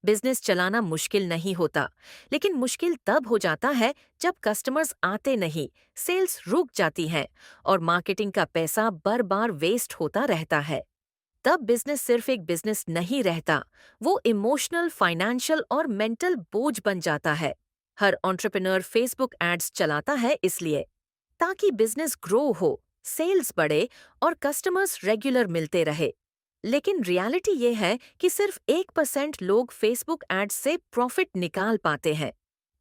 Business चलाना मुश्किल नहीं होता, लेकिन मुश्किल तब हो जाता है जब कस्टमर्स आते नहीं, सेल्स रुक जाती हैं और मार्केटिंग का पैसा बार बार वेस्ट होता रहता है। तब बिजनेस सिर्फ एक बिजनेस नहीं रहता, वो इमोशनल, फाइनेंशियल और मेंटल बोझ बन जाता है। हर एंटरप्रेन्योर फेसबुक एड्स चलाता है इसलिए ताकि बिजनेस ग्रो हो, सेल्स बढ़े और कस्टमर्स रेगुलर मिलते रहे। लेकिन रियलिटी ये है कि सिर्फ 1% लोग फेसबुक एड्स से प्रॉफिट निकाल पाते हैं।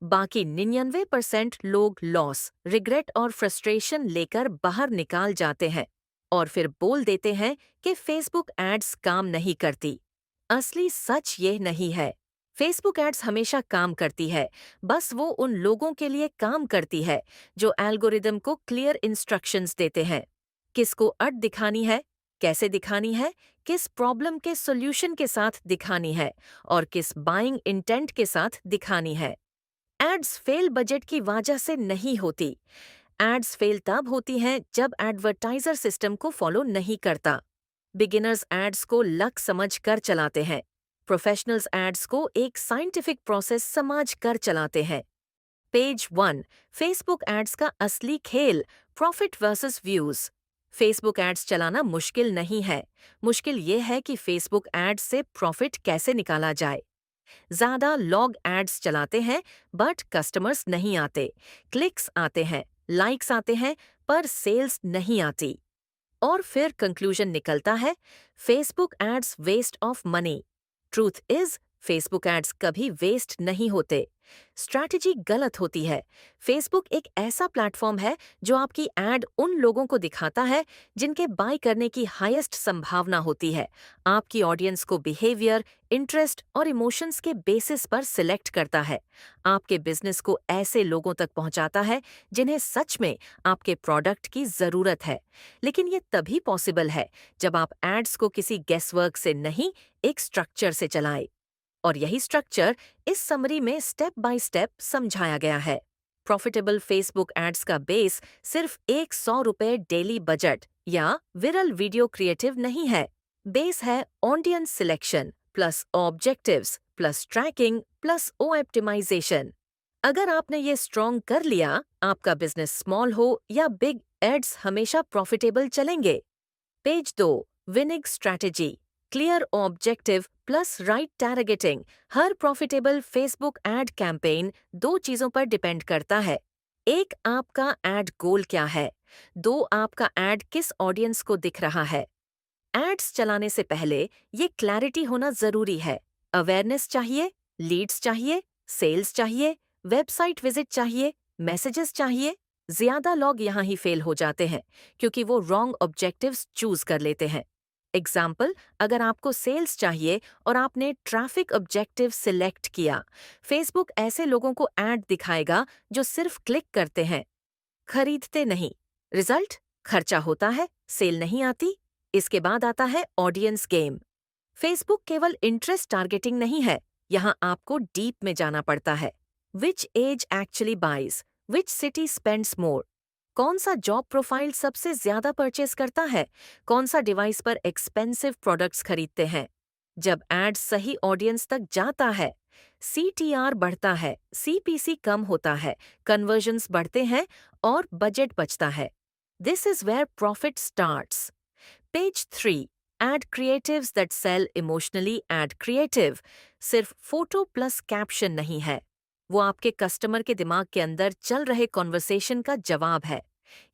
बाकी 99% लोग लॉस, रिग्रेट और फ्रस्ट्रेशन लेकर बाहर निकाल जाते हैं और फिर बोल देते हैं कि फेसबुक एड्स काम नहीं करती। असली सच ये नहीं है। फेसबुक एड्स हमेशा काम करती है, बस वो उन लोगों के लिए काम करती है जो एल्गोरिदम को क्लियर इंस्ट्रक्शंस देते हैं। किसको ऐड दिखानी है, कैसे दिखानी है, किस प्रॉब्लम के सॉल्यूशन के साथ दिखानी है और किस बाइंग इंटेंट के साथ दिखानी है। एड्स फेल बजट की वजह से नहीं होती। एड्स फेल तब होती हैं जब एडवर्टाइजर सिस्टम को फॉलो नहीं करता। बिगिनर्स एड्स को लक समझ कर चलाते हैं। प्रोफेशनल्स एड्स को एक साइंटिफिक प्रोसेस समझ कर चलाते हैं। पेज 1। फेसबुक एड्स का असली खेल, profit versus views. Facebook ads चलाना मुश्किल नहीं है। मुश्किल ये है कि फेसबुक एड्स से प्रॉफिट कैसे निकाला जाए। ज्यादा लॉग एड्स चलाते हैं बट कस्टमर्स नहीं आते, क्लिक्स आते हैं, लाइक्स आते हैं पर सेल्स नहीं आती। और फिर कंक्लूजन निकलता है, Facebook ads waste of money. Truth is, Facebook ads कभी वेस्ट नहीं होते। स्ट्रैटेजी गलत होती है। फेसबुक एक ऐसा प्लेटफॉर्म है जो आपकी एड उन लोगों को दिखाता है जिनके बाय करने की हाईएस्ट संभावना होती है। आपकी ऑडियंस को बिहेवियर, इंटरेस्ट और इमोशंस के बेसिस पर सिलेक्ट करता है। आपके बिजनेस को ऐसे लोगों तक पहुंचाता है जिन्हें सच में आपके प्रोडक्ट की जरूरत है। लेकिन ये तभी पॉसिबल है जब आप एड्स को किसी गेसवर्क से नहीं, एक स्ट्रक्चर से चलाएं। और यही स्ट्रक्चर इस समरी में स्टेप बाय स्टेप समझाया गया है। प्रॉफिटेबल फेसबुक एड्स का बेस सिर्फ एक ₹100 डेली बजट या विरल वीडियो क्रिएटिव नहीं है। बेस है audience selection plus objectives plus tracking plus O optimization. अगर आपने ये स्ट्रॉन्ग कर लिया, आपका बिजनेस स्मॉल हो या बिग, एड्स हमेशा प्रॉफिटेबल चलेंगे। Page 2। Winning strategy, clear objective plus right targeting. हर प्रॉफिटेबल फेसबुक एड कैंपेन दो चीजों पर डिपेंड करता है। एक, आपका एड गोल क्या है। दो, आपका एड किस ऑडियंस को दिख रहा है। एड्स चलाने से पहले ये क्लैरिटी होना जरूरी है। अवेयरनेस चाहिए, लीड्स चाहिए, सेल्स चाहिए, वेबसाइट विजिट चाहिए, मैसेजेस चाहिए। ज्यादा लोग यहाँ ही फेल हो जाते हैं क्योंकि वो रॉन्ग ऑब्जेक्टिव्स चूज कर लेते हैं। एग्जाम्पल, अगर आपको सेल्स चाहिए और आपने ट्रैफिक ऑब्जेक्टिव सिलेक्ट किया, फेसबुक ऐसे लोगों को एड दिखाएगा जो सिर्फ क्लिक करते हैं, खरीदते नहीं। रिजल्ट, खर्चा होता है, सेल नहीं आती। इसके बाद आता है ऑडियंस गेम। फेसबुक केवल इंटरेस्ट टारगेटिंग नहीं है, यहाँ आपको डीप में जाना पड़ता है। Which age actually buys, which city spends more, कौन सा जॉब प्रोफाइल सबसे ज्यादा परचेस करता है, कौन सा डिवाइस पर एक्सपेंसिव प्रोडक्ट्स खरीदते हैं। जब एड सही ऑडियंस तक जाता है, CTR बढ़ता है, CPC कम होता है, कन्वर्जन्स बढ़ते हैं और बजट बचता है। This is where profit starts. Page 3। Ad creatives that sell emotionally. Ad creative सिर्फ फोटो प्लस कैप्शन नहीं है, वो आपके कस्टमर के दिमाग के अंदर चल रहे कॉन्वर्सेशन का जवाब है।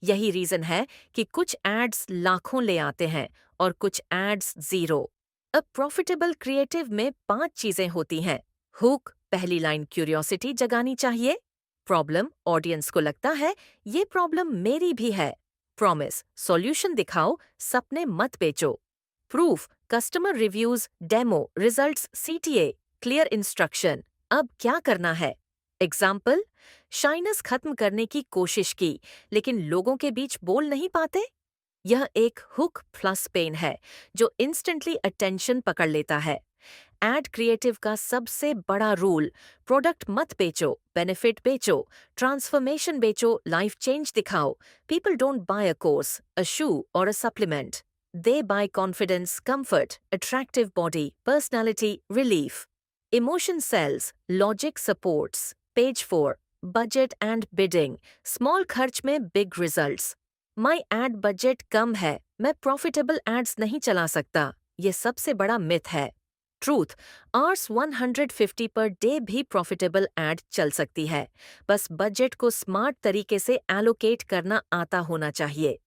यही रीजन है कि कुछ एड्स लाखों ले आते हैं और कुछ एड्स जीरो। अब प्रॉफिटेबल क्रिएटिव में 5 चीजें होती हैं। हुक, पहली लाइन क्यूरियोसिटी जगानी चाहिए। प्रॉब्लम, ऑडियंस को लगता है ये प्रॉब्लम मेरी भी है। प्रॉमिस, सॉल्यूशन दिखाओ, सपने मत बेचो। Proof, customer reviews, demo, results, CTA, clear instruction, अब क्या करना है। एग्जाम्पल, शाइनेस खत्म करने की कोशिश की लेकिन लोगों के बीच बोल नहीं पाते। यह एक हुक प्लस पेन है जो इंस्टेंटली अटेंशन पकड़ लेता है। एड क्रिएटिव का सबसे बड़ा रूल, प्रोडक्ट मत बेचो, बेनिफिट बेचो, ट्रांसफॉर्मेशन बेचो, लाइफ चेंज दिखाओ। People don't buy a course, a shoe और a supplement, they buy confidence, comfort, attractive body, personality, relief. Emotion sells, logic supports. Page 4. Budget and bidding. Small खर्च में big results. My ad budget कम है, मैं profitable ads नहीं चला सकता. ये सबसे बड़ा myth है. Truth. Hours 150 per day भी profitable ad चल सकती है. बस budget को smart तरीके से allocate करना आता होना चाहिए.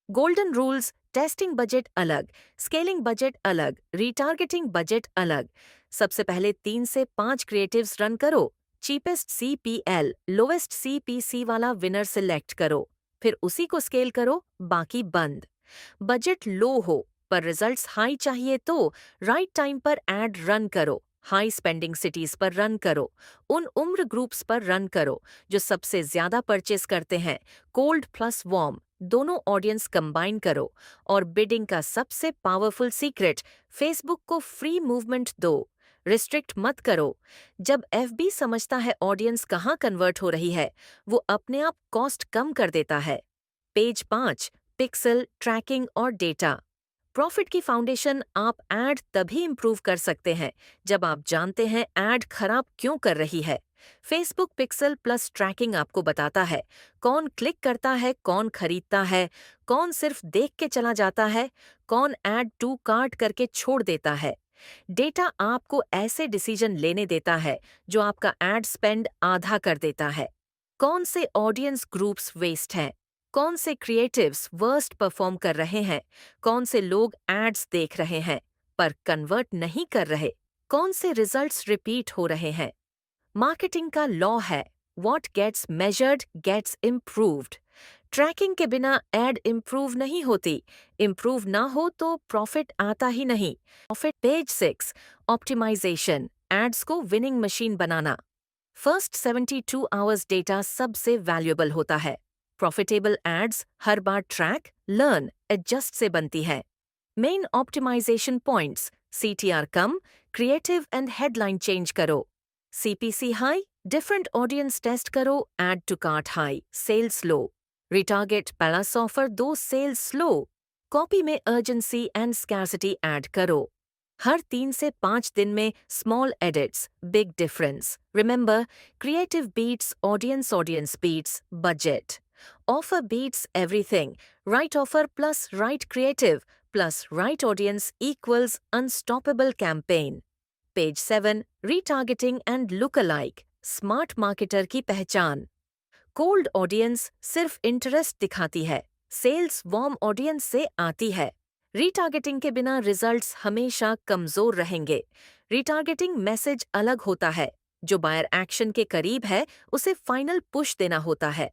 गोल्डन रूल्स, टेस्टिंग बजट अलग, स्केलिंग बजट अलग, रीटारगेटिंग बजट अलग. सबसे पहले 3 से 5 क्रिएटिव्स रन करो. चीपेस्ट CPL, लोवेस्ट CPC वाला विनर सिलेक्ट करो. फिर उसी को स्केल करो, बाकी बंद. बजट लो हो पर रिजल्ट्स हाई चाहिए तो राइट टाइम पर एड रन करो. हाई स्पेंडिंग सिटीज पर रन करो. उन उम्र ग्रुप्स पर रन करो जो सबसे ज्यादा परचेस करते हैं. कोल्ड प्लस वार्म दोनों ऑडियंस कंबाइन करो. और बिडिंग का सबसे पावरफुल सीक्रेट, फेसबुक को फ्री मूवमेंट दो. रिस्ट्रिक्ट मत करो. जब FB समझता है ऑडियंस कहाँ कन्वर्ट हो रही है, वो अपने आप कॉस्ट कम कर देता है. पेज 5. पिक्सल, ट्रैकिंग और डेटा. प्रॉफिट की फाउंडेशन आप एड तभी इम्प्रूव कर सकते हैं जब आप जानते हैं एड खराब क्यों कर रही है. फेसबुक पिक्सल प्लस ट्रैकिंग आपको बताता है कौन क्लिक करता है, कौन खरीदता है, कौन सिर्फ देख के चला जाता है, कौन एड टू कार्ट करके छोड़ देता है. डेटा आपको ऐसे डिसीजन लेने देता है जो आपका एड स्पेंड आधा कर देता है. कौन से ऑडियंस ग्रुप्स वेस्ट हैं, कौन से क्रिएटिव्स वर्स्ट परफॉर्म कर रहे हैं, कौन से लोग एड्स देख रहे हैं पर कन्वर्ट नहीं कर रहे, कौन से रिजल्ट्स रिपीट हो रहे हैं. मार्केटिंग का लॉ है, what gets measured gets improved. Tracking के बिना एड इम्प्रूव नहीं होती. इम्प्रूव ना हो तो प्रॉफिट आता ही नहीं. प्रॉफिट. पेज 6. ऑप्टिमाइजेशन, एड्स को विनिंग मशीन बनाना. फर्स्ट 72 आवर्स डेटा सबसे वैल्यूएबल होता है. प्रॉफिटेबल एड्स हर बार ट्रैक, लर्न, एडजस्ट से बनती है. मेन ऑप्टिमाइजेशन पॉइंट्स, CTR कम, क्रिएटिव एंड हेडलाइन चेंज करो. CPC high, different audience test करो, add to cart high, sales low. Retarget plus offer दो, सेल्स स्लो. कॉपी में अर्जेंसी एंड स्कैर्सिटी ऐड करो. हर 3 से 5 दिन में small edits, big difference. Remember, creative beats audience beats budget. Offer beats everything. Right offer plus right creative plus right audience equals unstoppable campaign. Page 7. Retargeting and lookalike. Smart marketer की पहचान. Cold audience सिर्फ interest दिखाती है, sales warm audience से आती है. Retargeting के बिना रिजल्ट्स हमेशा कमजोर रहेंगे. रीटारगेटिंग मैसेज अलग होता है. जो बायर एक्शन के करीब है उसे फाइनल पुश देना होता है.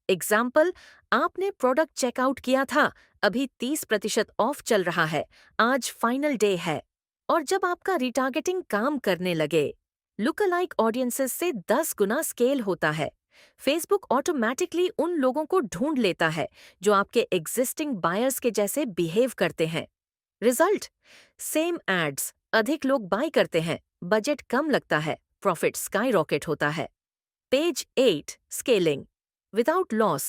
एग्जाम्पल, आपने प्रोडक्ट चेकआउट किया था, अभी 30% ऑफ चल रहा है, आज फाइनल डे है. और जब आपका रिटारगेटिंग काम करने लगे, लुकअलाइक ऑडियंसेस से 10 गुना स्केल होता है. फेसबुक ऑटोमेटिकली उन लोगों को ढूंढ लेता है जो आपके एग्जिस्टिंग बायर्स के जैसे बिहेव करते हैं. रिजल्ट, सेम एड्स, अधिक लोग बाय करते हैं, बजट कम लगता है, प्रॉफिट स्काई रॉकेट होता है. Page 8. Scaling without loss.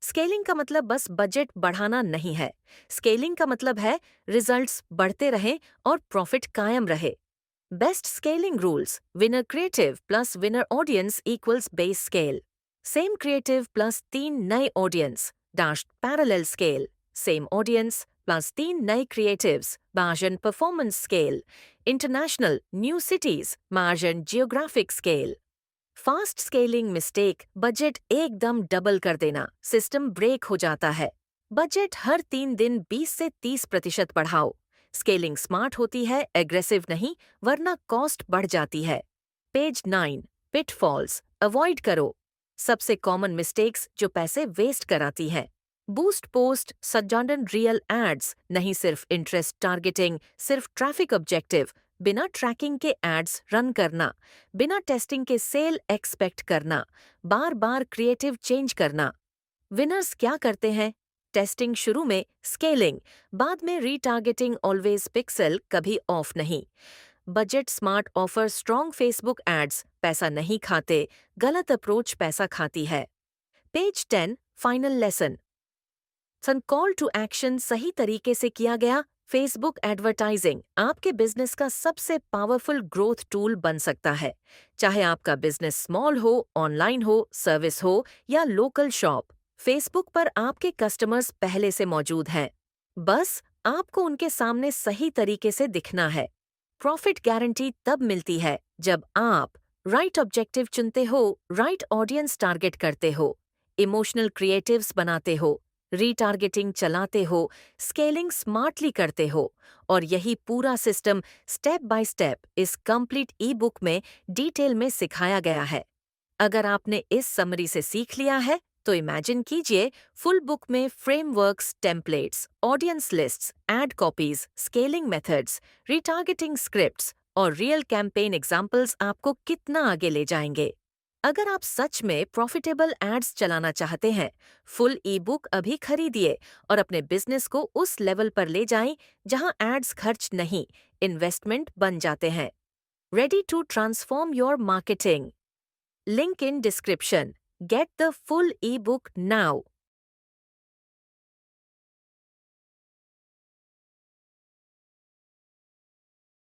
Scaling का मतलब बस बजट बढ़ाना नहीं है. स्केलिंग का मतलब है रिजल्ट्स बढ़ते रहें और प्रॉफिट कायम रहे. Best scaling rules, winner creative plus winner audience equals base scale. Same creative plus 3 नए audience, dash parallel scale. Same audience plus 3 नए creatives, margin performance scale. International, new cities, margin geographic scale. Fast scaling mistake, budget एकदम double कर देना, system brake हो जाता है. Budget हर 3 दिन 20 से 30% बढ़ाओ. स्केलिंग स्मार्ट होती है, एग्रेसिव नहीं, वरना कॉस्ट बढ़ जाती है. पेज 9. पिटफॉल्स, अवॉइड करो. सबसे कॉमन मिस्टेक्स जो पैसे वेस्ट कराती हैं. बूस्ट पोस्ट, सजानन रियल एड्स, नहीं सिर्फ इंटरेस्ट टारगेटिंग, सिर्फ ट्रैफिक ऑब्जेक्टिव, बिना ट्रैकिंग के एड्स रन करना, बिना टेस्टिंग के सेल एक्सपेक्ट करना, बार बार क्रिएटिव चेंज करना. विनर्स क्या करते हैं? टेस्टिंग शुरू में, स्केलिंग, बाद में रीटारगेटिंग, ऑलवेज पिक्सल, कभी ऑफ नहीं. Budget smart offer, strong Facebook ads, पैसा नहीं खाते, गलत अप्रोच पैसा खाती है. पेज 10. Final lesson. सन कॉल टू एक्शन सही तरीके से किया गया फेसबुक एडवर्टाइजिंग आपके बिजनेस का सबसे पावरफुल ग्रोथ टूल बन सकता है। चाहे आपका बिजनेस स्मॉल हो, ऑनलाइन हो, सर्विस हो या लोकल शॉप, फेसबुक पर आपके कस्टमर्स पहले से मौजूद हैं। बस आपको उनके सामने सही तरीके से दिखना है। प्रॉफिट गारंटी तब मिलती है जब आप राइट ऑब्जेक्टिव चुनते हो, राइट ऑडियंस टारगेट करते हो, इमोशनल क्रिएटिव्स बनाते हो, रीटारगेटिंग चलाते हो, स्केलिंग स्मार्टली करते हो। और यही पूरा सिस्टम स्टेप बाय स्टेप इस कंप्लीट ई बुक में डिटेल में सिखाया गया है। अगर आपने इस समरी से सीख लिया है तो इमेजिन कीजिए फुल बुक में frameworks, templates, audience lists, ad copies, scaling methods, retargeting scripts और रियल कैंपेन एग्जाम्पल्स आपको कितना आगे ले जाएंगे। अगर आप सच में प्रॉफिटेबल एड्स चलाना चाहते हैं, फुल ई बुक अभी खरीदिए और अपने बिजनेस को उस लेवल पर ले जाएं जहां एड्स खर्च नहीं, इन्वेस्टमेंट बन जाते हैं। Ready to transform your marketing. Link in description. Get the full ebook now.